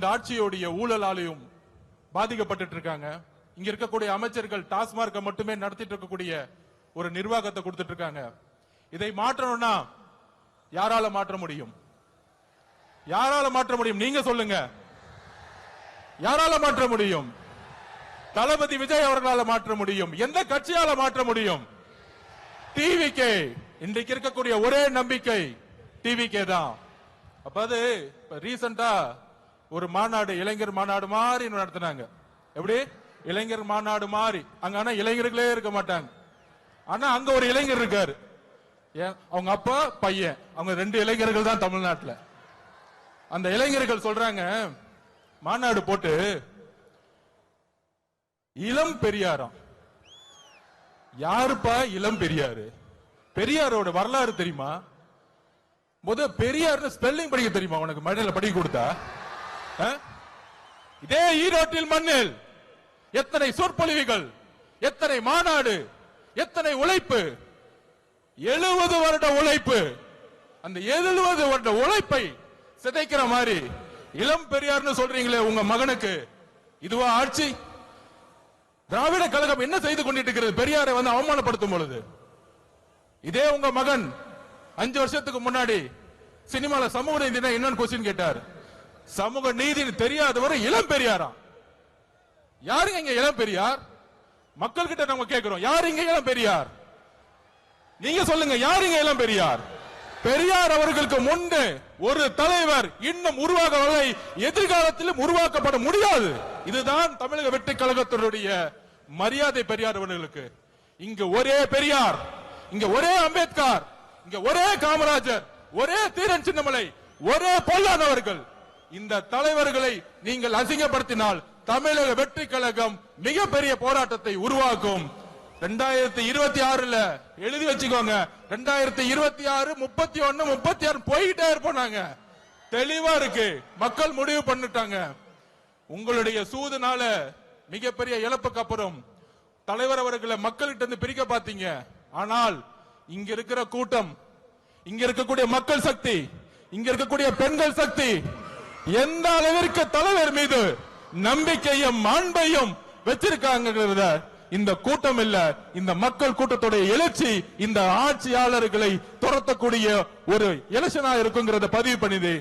இந்த ஆட்சியோடைய ஊழலாலையும் பாதிக்கப்பட்டு இருக்காங்க. இங்க இருக்கக்கூடிய அமைச்சர்கள் டாஸ்மார்க்க மட்டுமே நடத்திட்டு இருக்கக்கூடிய ஒரு நிர்வாகத்தை கொடுத்துட்டு இருக்காங்க. இதை மாற்றணும்னா யாரால மாற்ற முடியும்? யாரால மாற்ற முடியும்? நீங்க சொல்லுங்க. யாரால மாற்ற முடியும்? தளபதி விஜய் அவர்களால மாற்ற முடியும். எந்த கட்சியால மாற்ற முடியும்? டிவிகே. இன்றைக்கு இருக்கக்கூடிய ஒரே நம்பிக்கை டிவிகே தான். அப்ப அது ரீசெண்டா ஒரு மாநாடு, இளைஞர் மாநாடு மாதிரி நடத்தினாங்க. எப்படி? இளைஞர் மாநாடு மாதிரி. அங்க ஆனா இளைஞர்களே இருக்க மாட்டாங்க. ஆனா அங்க ஒரு இளைஞர் இருக்காரு. அவங்க அப்பா பையன், அவங்க 2 இளைஞர்கள் தான் தமிழ்நாட்டில். அந்த இளைஞர்கள் சொல்றாங்க, மாநாடு போட்டு இளம் பெரியாராம். யாருப்பா இளம் பெரியாரு? பெரியாரோட வரலாறு தெரியுமா? பெரியார் ஸ்பெல்லிங் படிக்க தெரியுமா உனக்கு? மழையில படிக்க கொடுத்தா? இதே ஈரோட்டில் மண்ணில் எத்தனை சொற்பொழிவுகள், எத்தனை மாநாடு, எத்தனை உழைப்பு, 70 வருட உழைப்பு. அந்த 70 வருட உழைப்பை சிதைக்கிற மாதிரி இளம் பெரியார்னு சொல்றீங்களே உங்க மகனுக்கு, இதுவா ஆட்சி? திராவிட கழகம் என்ன செய்து கொண்டிட்டு இருக்கிறது? பெரியாரை அவமானப்படுத்தும் பொழுது இதே உங்க மகன் 5 வருஷத்துக்கு முன்னாடி சினிமால சமூக நீதினா என்னன்னு கொஸ்டின் கேட்டார். சமூக நீதி தெரியாதவரை இளம் பெரியாரா? யாருங்க இங்க இளம் பெரியார்? மக்கள் கிட்ட நம்ம கேட்கிறோம், யாரு இங்க இளம் பெரியார்? நீங்க சொல்லுங்க, யாரு இங்க இளம் பெரியார்? பெரியார் அவர்களுக்கு முன்பு ஒரு தலைவர் இன்னும் உருவாகவில்லை, எதிர்காலத்திலும் உருவாக்கப்பட முடியாது. இதுதான் தமிழக வெற்றி கழகத்தினுடைய மரியாதை. பெரியார் அவர்களுக்கு இங்க ஒரே பெரியார், இங்க ஒரே அம்பேத்கர், இங்க ஒரே காமராஜர், ஒரே தீரன் சின்னமலை, ஒரே பொல்லாதவர்கள். இந்த தலைவர்களை நீங்கள் அசிங்கப்படுத்தினால் தமிழக வெற்றி கழகம் மிகப்பெரிய போராட்டத்தை உருவாக்கும். 2026 எழுதி வச்சுக்கோங்க. 2026, 31, 36 போயிட்டே இருப்போம். தெளிவா இருக்கு, மக்கள் முடிவு பண்ணிட்டாங்க. உங்களுடைய சூதுனால மிகப்பெரிய இழப்புக்கு அப்புறம் தலைவர் அவர்களை மக்கள்கிட்ட இருந்து பிரிக்க பாத்தீங்க. ஆனால் இங்க இருக்கிற கூட்டம், இங்க இருக்கக்கூடிய மக்கள் சக்தி, இங்க இருக்கக்கூடிய பெண்கள் சக்தி எந்த அளவிற்கு தலைவர் மீது நம்பிக்கையும் அன்பையும் வச்சிருக்காங்க. இந்த கூட்டம் இல்ல, இந்த மக்கள் கூட்டத்துடைய எழுச்சி இந்த ஆட்சியாளர்களை துரத்தக்கூடிய ஒரு எலெக்ஷனா இருக்குங்கிறத பதிவு பண்ணிது.